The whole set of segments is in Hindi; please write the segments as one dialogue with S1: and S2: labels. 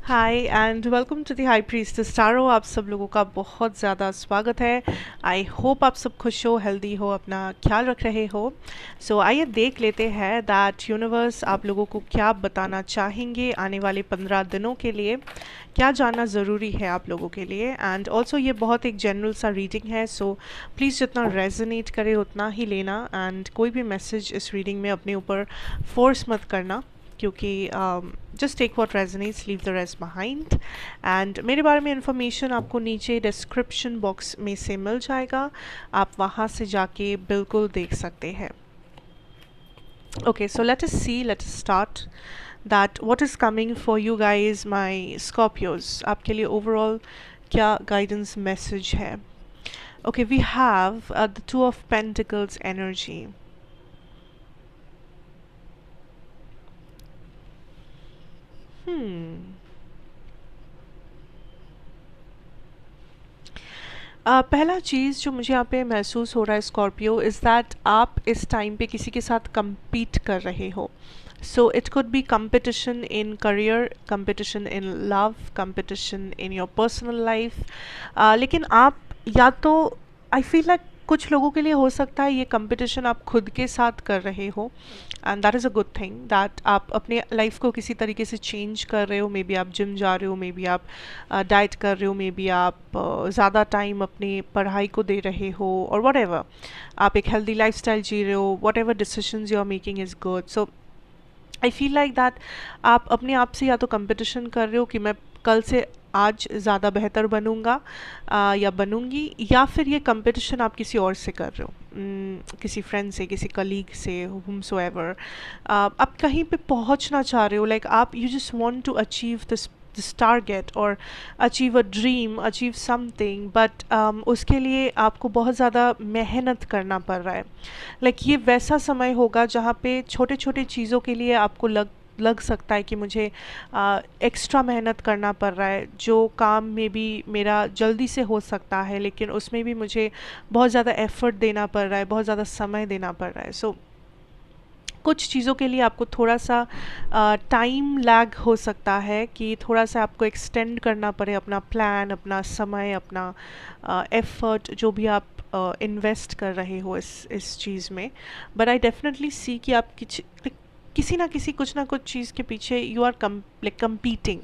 S1: Hi and welcome to the high priestess tarot. आप सब लोगों का बहुत ज़्यादा स्वागत है। आई होप आप सब खुश हो, हेल्दी हो, अपना ख्याल रख रहे हो। सो आइए देख लेते हैं दैट यूनिवर्स आप लोगों को क्या बताना चाहेंगे आने वाले 15 दिनों के लिए। क्या जानना ज़रूरी है आप लोगों के लिए। एंड ऑल्सो ये बहुत एक जनरल सा रीडिंग है, सो प्लीज़ जितना रेजोनेट करे उतना ही लेना। एंड कोई भी मैसेज इस रीडिंग में अपने ऊपर फोर्स मत करना, क्योंकि just take what resonates, leave the rest behind. And मेरे बारे में इंफॉर्मेशन आपको नीचे डिस्क्रिप्शन बॉक्स में से मिल जाएगा, आप वहाँ से जाके बिल्कुल देख सकते हैं। Okay, so let us see, let us start that what is coming for you guys my Scorpios. आपके लिए ओवरऑल क्या गाइडेंस मैसेज है। Okay, we have the two of pentacles energy. पहला चीज़ जो मुझे यहाँ पे महसूस हो रहा है स्कॉर्पियो इज़ दैट आप इस टाइम पे किसी के साथ compete कर रहे हो। So it could B competition in career, competition in love, competition in your personal life। लेकिन आप या तो आई फील लाइक कुछ लोगों के लिए हो सकता है ये कंपटीशन आप खुद के साथ कर रहे हो, and that is a good thing that आप अपने लाइफ को किसी तरीके से चेंज कर रहे हो। मे बी आप जिम जा रहे हो, मे बी आप डाइट कर रहे हो, मे बी आप ज़्यादा टाइम अपनी पढ़ाई को दे रहे हो, और वट एवर आप एक हेल्दी लाइफ स्टाइल जी रहे हो। Whatever decision you are making is good. So I feel like that आप अपने आप से या तो कंपटीशन कर रहे हो कि मैं कल से आज ज़्यादा बेहतर बनूंगा या बनूंगी, या फिर ये कंपटीशन आप किसी और से कर रहे हो, किसी फ्रेंड से, किसी कलीग से, whomsoever। आप कहीं पे पहुंचना चाह रहे हो, लाइक आप you just want to achieve this target और achieve a dream, achieve something, but उसके लिए आपको बहुत ज़्यादा मेहनत करना पड़ रहा है। लाइक ये वैसा समय होगा जहाँ पे छोटे छोटे चीज़ों के लिए आपको लग सकता है कि मुझे एक्स्ट्रा मेहनत करना पड़ रहा है। जो काम में भी मेरा जल्दी से हो सकता है, लेकिन उसमें भी मुझे बहुत ज़्यादा एफर्ट देना पड़ रहा है, बहुत ज़्यादा समय देना पड़ रहा है। सो कुछ चीज़ों के लिए आपको थोड़ा सा टाइम लैग हो सकता है कि थोड़ा सा आपको एक्सटेंड करना पड़े अपना प्लान, अपना समय, अपना एफर्ट जो भी आप इन्वेस्ट कर रहे हो इस चीज़ में। बट आई डेफिनेटली सी कि आप किसी ना किसी कुछ ना कुछ चीज़ के पीछे यू आर कम्पीटिंग,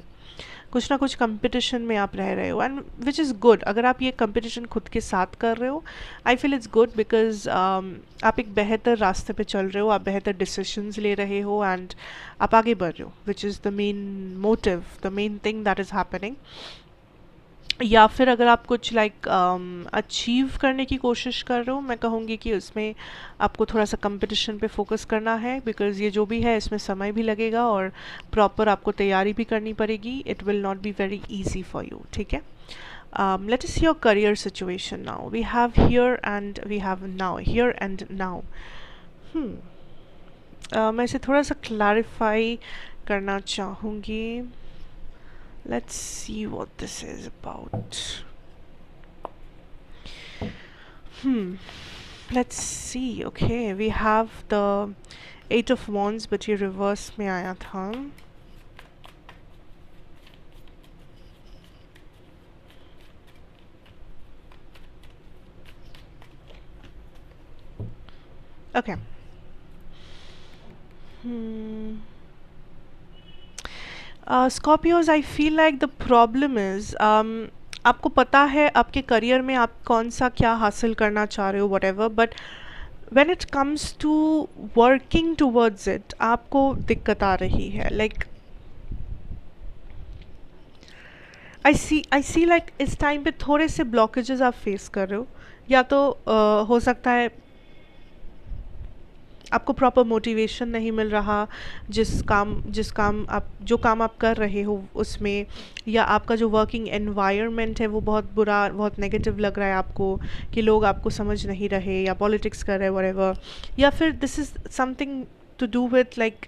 S1: कुछ ना कुछ कंपटीशन में आप रह रहे हो, एंड विच इज़ गुड। अगर आप ये कंपटीशन खुद के साथ कर रहे हो, I feel it's good, because आप एक बेहतर रास्ते पे चल रहे हो, आप बेहतर डिसीजंस ले रहे हो, एंड आप आगे बढ़ रहे हो, which is the main motive, the main thing that is happening. या फिर अगर आप कुछ अचीव करने की कोशिश कर रहे हो, मैं कहूँगी कि उसमें आपको थोड़ा सा कंपटीशन पे फोकस करना है, बिकॉज़ ये जो भी है इसमें समय भी लगेगा और प्रॉपर आपको तैयारी भी करनी पड़ेगी। It will not be very easy for you, ठीक है। Let us see your career situation now. We have here and we have now, here and now. मैं इसे थोड़ा सा क्लैरिफाई करना चाहूँगी। Let's see what this is about. Let's see. Okay, we have the Eight of Wands, but ये reverse में आया था. Okay. Scorpios, I feel like the problem is आपको पता है आपके करियर में आप कौन सा क्या हासिल करना चाह रहे हो, whatever, but when it comes to working towards it आपको दिक्कत आ रही है। लाइक आई सी लाइक इस टाइम पे थोड़े से ब्लॉकेजेस आप फेस कर रहे हो, या तो हो सकता है आपको प्रॉपर मोटिवेशन नहीं मिल रहा जो काम आप कर रहे हो उसमें, या आपका जो वर्किंग एनवायरनमेंट है वो बहुत बुरा, बहुत नेगेटिव लग रहा है आपको, कि लोग आपको समझ नहीं रहे या पॉलिटिक्स कर रहे हैं व्हाटएवर, या फिर this is something to do with like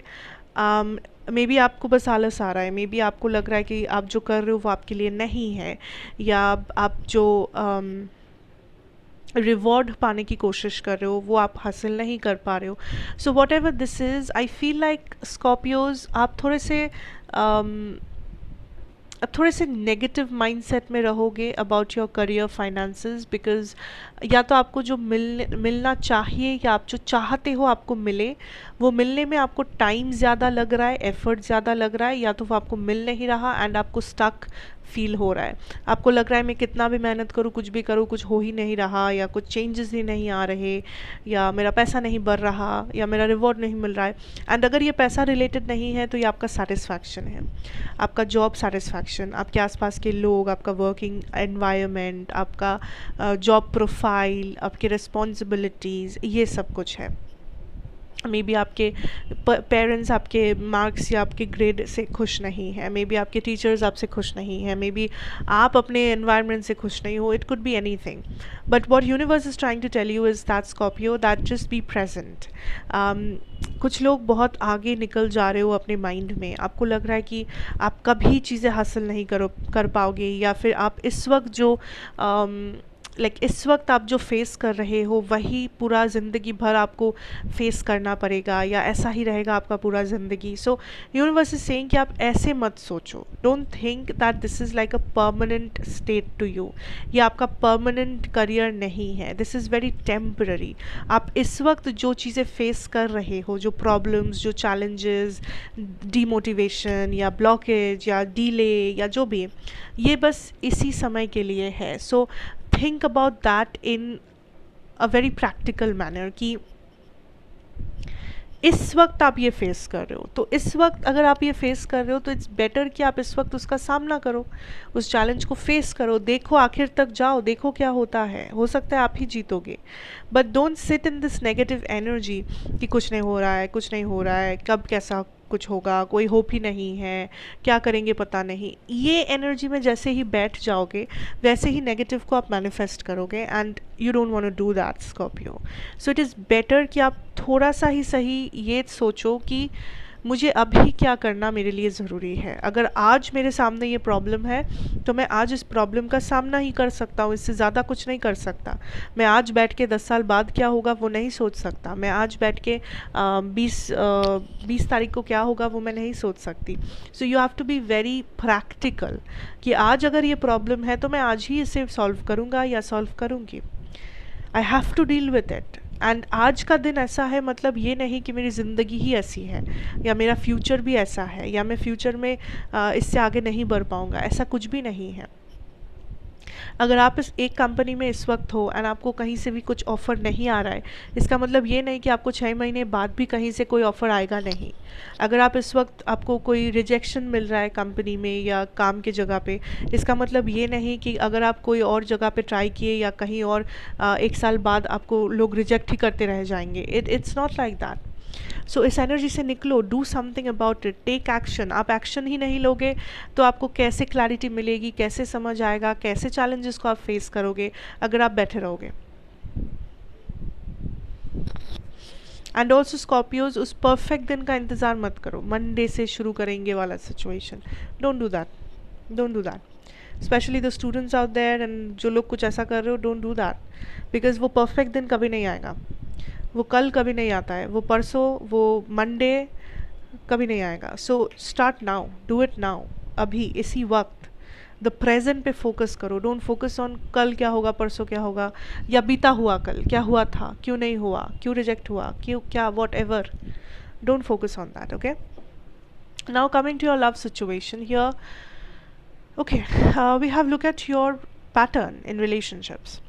S1: maybe आपको बस आलस आ रहा है, मे बी आपको लग रहा है कि आप जो कर रहे हो वो आपके लिए नहीं है, या आप जो रिवॉर्ड पाने की कोशिश कर रहे हो वो आप हासिल नहीं कर पा रहे हो। So what ever this is, I feel like Scorpios आप थोड़े से थोड़े से नेगेटिव माइंडसेट में रहोगे about your career finances, because या तो आपको जो मिलना चाहिए या आप जो चाहते हो आपको मिले, वो मिलने में आपको टाइम ज़्यादा लग रहा है, एफर्ट ज़्यादा लग रहा है, या तो वो आपको मिल नहीं रहा एंड आपको स्टक फील हो रहा है। आपको लग रहा है मैं कितना भी मेहनत करूँ, कुछ भी करूँ, कुछ हो ही नहीं रहा, या कुछ चेंजेस ही नहीं आ रहे, या मेरा पैसा नहीं बढ़ रहा, या मेरा रिवॉर्ड नहीं मिल रहा है। एंड अगर ये पैसा रिलेटेड नहीं है तो ये आपका सेटिस्फैक्शन है, आपका जॉब सेटिस्फैक्शन, आपके आसपास के लोग, आपका वर्किंग एनवायरनमेंट, आपका जॉब प्रोफाइल, आपकी रिस्पॉन्सिबिलिटीज़, ये सब कुछ है। मे बी आपके पेरेंट्स आपके मार्क्स या आपके ग्रेड से खुश नहीं है, मे बी आपके टीचर्स आपसे खुश नहीं है, मे बी आप अपने एनवायरनमेंट से खुश नहीं हो, it could be anything. But what universe is trying to tell you is that Scorpio, that just be present. कुछ लोग बहुत आगे निकल जा रहे हो अपने माइंड में, आपको लग रहा है कि आप कभी चीज़ें हासिल नहीं कर पाओगे, या फिर आप इस वक्त जो इस वक्त आप जो फेस कर रहे हो वही पूरा ज़िंदगी भर आपको फेस करना पड़ेगा, या ऐसा ही रहेगा आपका पूरा ज़िंदगी। सो यूनिवर्स इज सेइंग कि आप ऐसे मत सोचो, don't think that this is like a permanent state to you. ये आपका परमानेंट करियर नहीं है, दिस इज़ वेरी टेम्पररी। आप इस वक्त जो चीज़ें फेस कर रहे हो, जो प्रॉब्लम्स, जो चैलेंजेस, डीमोटिवेशन या ब्लॉकेज या डिले या जो भी, ये बस इसी समय के लिए है। So think about that in a very practical manner कि इस वक्त आप ये फेस कर रहे हो, तो इस वक्त अगर आप ये फेस कर रहे हो तो इट्स बेटर कि आप इस वक्त उसका सामना करो, उस चैलेंज को फेस करो, देखो आखिर तक जाओ, देखो क्या होता है, हो सकता है आप ही जीतोगे। But don't sit in this negative energy कि कुछ नहीं हो रहा है, कुछ नहीं हो रहा है, कब कैसा कुछ होगा, कोई होप ही नहीं है, क्या करेंगे पता नहीं। ये एनर्जी में जैसे ही बैठ जाओगे वैसे ही नेगेटिव को आप मैनिफेस्ट करोगे, and you don't want to do that Scorpio. So it is better कि आप थोड़ा सा ही सही ये सोचो कि मुझे अभी क्या करना मेरे लिए ज़रूरी है। अगर आज मेरे सामने ये प्रॉब्लम है तो मैं आज इस प्रॉब्लम का सामना ही कर सकता हूँ, इससे ज़्यादा कुछ नहीं कर सकता। मैं आज बैठ के 10 साल बाद क्या होगा वो नहीं सोच सकता, मैं आज बैठ के 20 तारीख को क्या होगा वो मैं नहीं सोच सकती। So you have to be very practical कि आज अगर ये प्रॉब्लम है तो मैं आज ही इसे सॉल्व करूँगा या सॉल्व करूँगी। I have to deal with it. And आज का दिन ऐसा है, मतलब ये नहीं कि मेरी ज़िंदगी ही ऐसी है या मेरा फ्यूचर भी ऐसा है या मैं फ्यूचर में इससे आगे नहीं बढ़ पाऊँगा, ऐसा कुछ भी नहीं है। अगर आप इस एक कंपनी में इस वक्त हो एंड आपको कहीं से भी कुछ ऑफ़र नहीं आ रहा है, इसका मतलब ये नहीं कि आपको 6 महीने बाद भी कहीं से कोई ऑफ़र आएगा नहीं। अगर आप इस वक्त आपको कोई रिजेक्शन मिल रहा है कंपनी में या काम की जगह पे, इसका मतलब ये नहीं कि अगर आप कोई और जगह पे ट्राई किए या कहीं और 1 साल बाद आपको लोग रिजेक्ट ही करते रह जाएंगे। It's not like that. So इस एनर्जी से निकलो, do something about it, take action. आप एक्शन ही नहीं लोगे तो आपको कैसे क्लैरिटी मिलेगी, कैसे समझ आएगा, कैसे चैलेंजेस को आप फेस करोगे अगर आप बैठे रहोगे। एंड ऑल्सो स्कॉर्पियोज, उस परफेक्ट दिन का इंतज़ार मत करो, मंडे से शुरू करेंगे वाला situation, don't do that, don't do that. Specially the students out there and जो लोग कुछ ऐसा कर रहे हो, डोंट डू दैट, बिकॉज वो परफेक्ट दिन कभी नहीं आएगा, वो कल कभी नहीं आता है, वो परसों, वो मंडे कभी नहीं आएगा। So start now, do it now, अभी इसी वक्त द प्रेजेंट पे फोकस करो। डोंट फोकस ऑन कल क्या होगा, परसों क्या होगा, या बीता हुआ कल क्या हुआ था, क्यों नहीं हुआ, क्यों रिजेक्ट हुआ, क्यों क्या, whatever, don't focus on that. Okay, now coming to your love situation here. Okay, we have look at your pattern in relationships.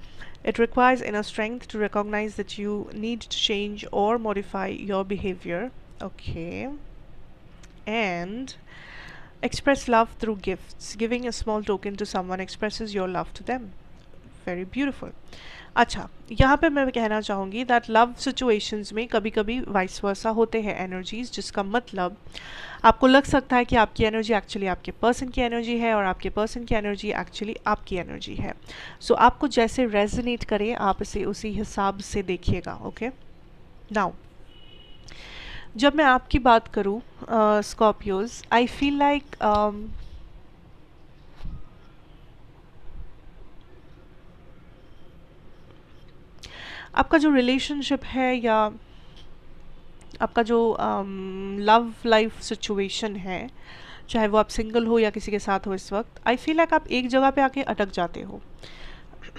S1: It requires inner strength to recognize that you need to change or modify your behavior. Okay. And express love through gifts. Giving a small token to someone expresses your love to them. Very beautiful. अच्छा, यहाँ पे मैं कहना चाहूँगी दैट लव सिचुएशंस में कभी कभी वाइस वर्सा होते हैं एनर्जीज, जिसका मतलब आपको लग सकता है कि आपकी एनर्जी एक्चुअली आपके पर्सन की एनर्जी है और आपके पर्सन की एनर्जी एक्चुअली आपकी एनर्जी है। सो आपको जैसे रेजोनेट करे आप इसे उसी हिसाब से देखिएगा। ओके, नाउ जब मैं आपकी बात करूँ स्कॉर्पियोज, आई फील लाइक आपका जो रिलेशनशिप है या आपका जो लव लाइफ सिचुएशन है, चाहे वो आप सिंगल हो या किसी के साथ हो इस वक्त, आई फील लाइक आप एक जगह पे आके अटक जाते हो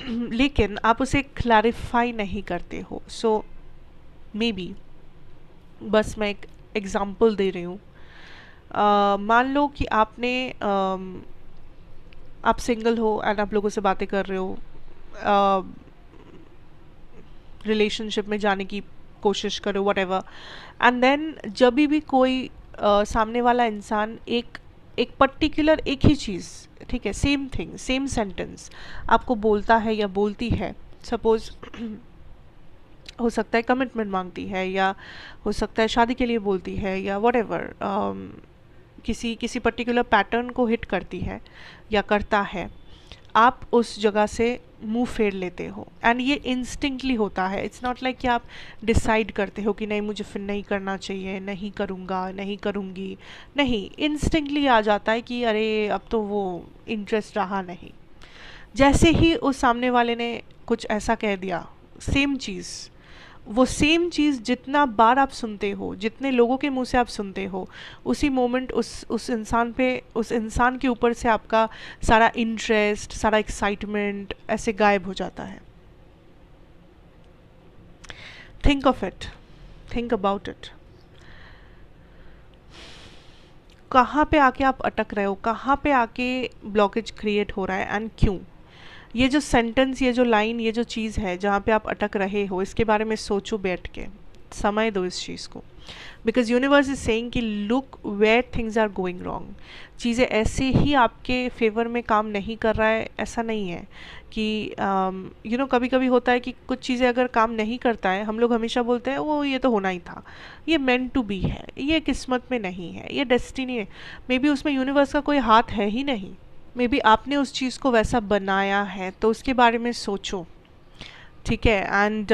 S1: लेकिन आप उसे क्लैरिफाई नहीं करते हो. सो मे बी, बस मैं एक एग्ज़ाम्पल दे रही हूँ. मान लो कि आपने आप सिंगल हो एंड आप लोगों से बातें कर रहे हो, रिलेशनशिप में जाने की कोशिश करो, वट एवर, एंड देन जब भी कोई सामने वाला इंसान एक एक पर्टिकुलर एक ही चीज़, ठीक है, सेम थिंग, सेम सेंटेंस आपको बोलता है या बोलती है. सपोज हो सकता है कमिटमेंट मांगती है, या हो सकता है शादी के लिए बोलती है, या वट एवर, किसी पर्टिकुलर पैटर्न को हिट करती है या करता है, आप उस जगह से मुंह फेर लेते हो. एंड ये इंस्टिंक्टली होता है. इट्स नॉट लाइक कि आप डिसाइड करते हो कि नहीं मुझे फिर नहीं करना चाहिए, नहीं करूँगा, नहीं करूँगी. नहीं, इंस्टिंक्टली आ जाता है कि अरे अब तो वो इंटरेस्ट रहा नहीं. जैसे ही उस सामने वाले ने कुछ ऐसा कह दिया, सेम चीज़, वो सेम चीज़ जितना बार आप सुनते हो, जितने लोगों के मुंह से आप सुनते हो, उसी मोमेंट उस इंसान पे, उस इंसान के ऊपर से आपका सारा इंटरेस्ट, सारा एक्साइटमेंट ऐसे गायब हो जाता है. Think of it, think about it. कहाँ पे आके आप अटक रहे हो, कहाँ पे आके ब्लॉकेज क्रिएट हो रहा है एंड क्यों. ये जो सेंटेंस, ये जो लाइन, ये जो चीज़ है जहाँ पे आप अटक रहे हो, इसके बारे में सोचो, बैठ के समय दो इस चीज़ को. बिकॉज यूनिवर्स इज सेइंग कि look where things are going wrong. चीज़ें ऐसे ही आपके फेवर में काम नहीं कर रहा है, ऐसा नहीं है कि कभी कभी होता है कि कुछ चीज़ें अगर काम नहीं करता है, हम लोग हमेशा बोलते हैं वो ये तो होना ही था, ये मेंट टू बी है, ये किस्मत में नहीं है, ये डेस्टिनी है. मे बी उसमें यूनिवर्स का कोई हाथ है ही नहीं. मे बी आपने उस चीज़ को वैसा बनाया है, तो उसके बारे में सोचो, ठीक है. एंड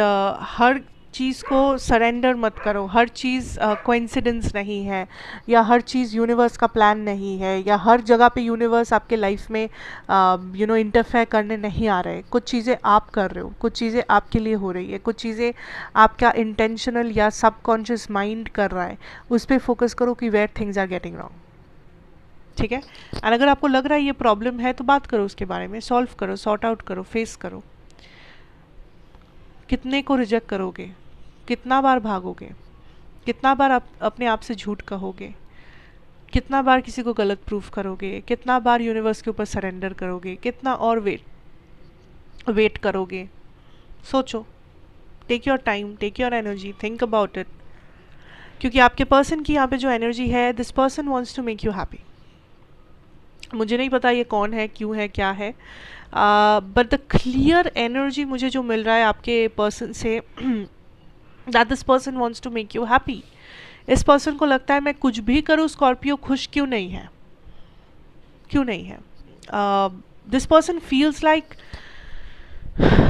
S1: हर चीज़ को सरेंडर मत करो. हर चीज़ कोइंसिडेंस नहीं है, या हर चीज़ यूनिवर्स का प्लान नहीं है, या हर जगह पे यूनिवर्स आपके लाइफ में इंटरफेयर करने नहीं आ रहे. कुछ चीज़ें आप कर रहे हो, कुछ चीज़ें आपके लिए हो रही है, कुछ चीज़ें आपका इंटेंशनल या सबकॉन्शियस माइंड कर रहा है. उस पर फोकस करो कि where things are getting wrong, ठीक है. एंड अगर आपको लग रहा है ये प्रॉब्लम है, तो बात करो उसके बारे में, सॉल्व करो, सॉर्ट आउट करो, फेस करो. कितने को रिजेक्ट करोगे, कितना बार भागोगे, कितना बार आप अपने आप से झूठ कहोगे, कितना बार किसी को गलत प्रूफ करोगे, कितना बार यूनिवर्स के ऊपर सरेंडर करोगे, कितना और वेट करोगे. सोचो, take your time, take your energy, think about it. क्योंकि आपके पर्सन की यहाँ पे जो एनर्जी है, this person wants to make you happy. मुझे नहीं पता ये कौन है, क्यों है, क्या है, बट द क्लियर एनर्जी मुझे जो मिल रहा है आपके पर्सन से, that this person wants to make you happy. इस पर्सन को लगता है मैं कुछ भी करूँ, स्कॉर्पियो खुश क्यों नहीं है, क्यों नहीं है. This person feels like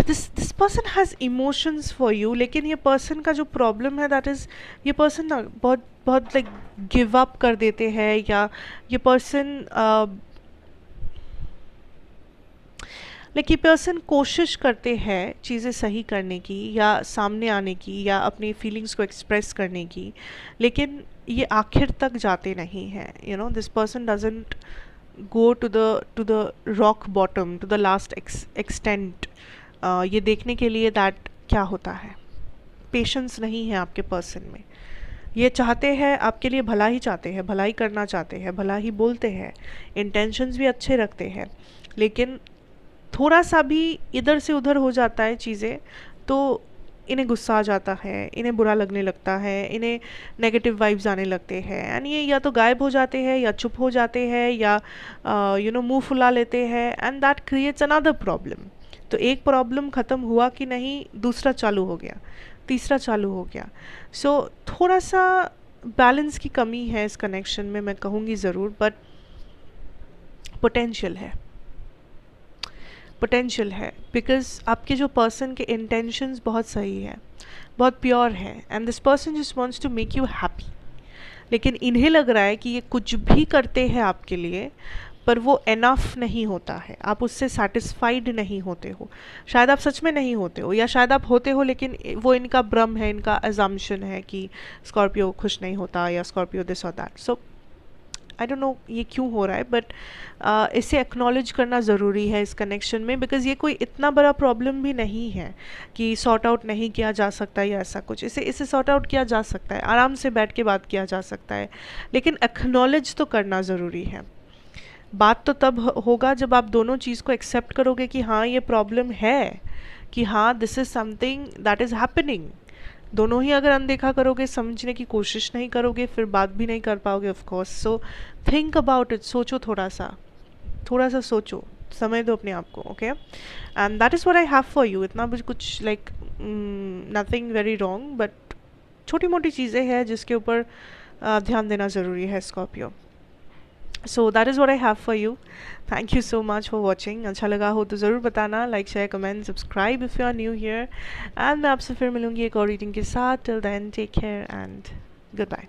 S1: this person has emotions for you. लेकिन ये पर्सन का जो प्रॉब्लम है, दैट इज़ ये पर्सन ना बहुत बहुत लाइक गिव अप कर देते हैं, या ये पर्सन ये पर्सन कोशिश करते हैं चीज़ें सही करने की, या सामने आने की, या अपनी फीलिंग्स को एक्सप्रेस करने की, लेकिन ये आखिर तक जाते नहीं हैं. This person doesn't go to the rock bottom, to the last extent, ये देखने के लिए दैट क्या होता है. पेशेंस नहीं है आपके पर्सन में. ये चाहते हैं आपके लिए भला ही चाहते हैं, भला ही करना चाहते हैं, भला ही बोलते हैं, इंटेंशंस भी अच्छे रखते हैं, लेकिन थोड़ा सा भी इधर से उधर हो जाता है चीज़ें, तो इन्हें गुस्सा आ जाता है, इन्हें बुरा लगने लगता है, इन्हें नेगेटिव वाइब्स आने लगते हैं. एंड ये या तो गायब हो जाते हैं, या चुप हो जाते हैं, या मुंह फुला लेते हैं, and that creates another problem. तो एक प्रॉब्लम ख़त्म हुआ कि नहीं, दूसरा चालू हो गया, तीसरा चालू हो गया. सो थोड़ा सा बैलेंस की कमी है इस कनेक्शन में, मैं कहूँगी ज़रूर, बट पोटेंशियल है, पोटेंशियल है. बिकॉज आपके जो पर्सन के इंटेंशंस बहुत सही है, बहुत प्योर है, and this person just wants to make you happy. लेकिन इन्हें लग रहा है कि ये कुछ भी करते हैं आपके लिए, पर वो एनफ नहीं होता है, आप उससे सेटिस्फाइड नहीं होते हो. शायद आप सच में नहीं होते हो, या शायद आप होते हो, लेकिन वो इनका भ्रम है, इनका अजम्पशन है कि स्कॉर्पियो खुश नहीं होता, या स्कॉर्पियो दिस और that. So I don't know ये क्यों हो रहा है, बट इसे एक्नॉलेज करना ज़रूरी है इस कनेक्शन में, बिकॉज़ ये कोई इतना बड़ा प्रॉब्लम भी नहीं है कि सॉर्ट आउट नहीं किया जा सकता या ऐसा कुछ। इसे सॉर्ट आउट किया जा सकता है, आराम से बैठ के बात किया जा सकता है, लेकिन एक्नॉलेज तो करना ज़रूरी है। बात तो तब होगा जब आप दोनों चीज़ को एक्सेप्ट करोगे कि हाँ ये प्रॉब्लम है, कि हाँ this is something that is happening. दोनों ही अगर अनदेखा करोगे, समझने की कोशिश नहीं करोगे, फिर बात भी नहीं कर पाओगे of course. So think about it, सोचो थोड़ा सा सोचो, समय दो अपने आप को, okay. And that is what I have for you. इतना भी कुछ like nothing very wrong, but छोटी मोटी चीज़ें हैं जिसके ऊपर ध्यान देना ज़रूरी है Scorpio. So that is what I have for you. Thank you so much for watching. अच्छा लगा हो तो ज़रूर बताना, like share comment subscribe if you are new here. And मैं आपसे फिर मिलूंगी एक और रीडिंग के साथ। Till then take care and good bye.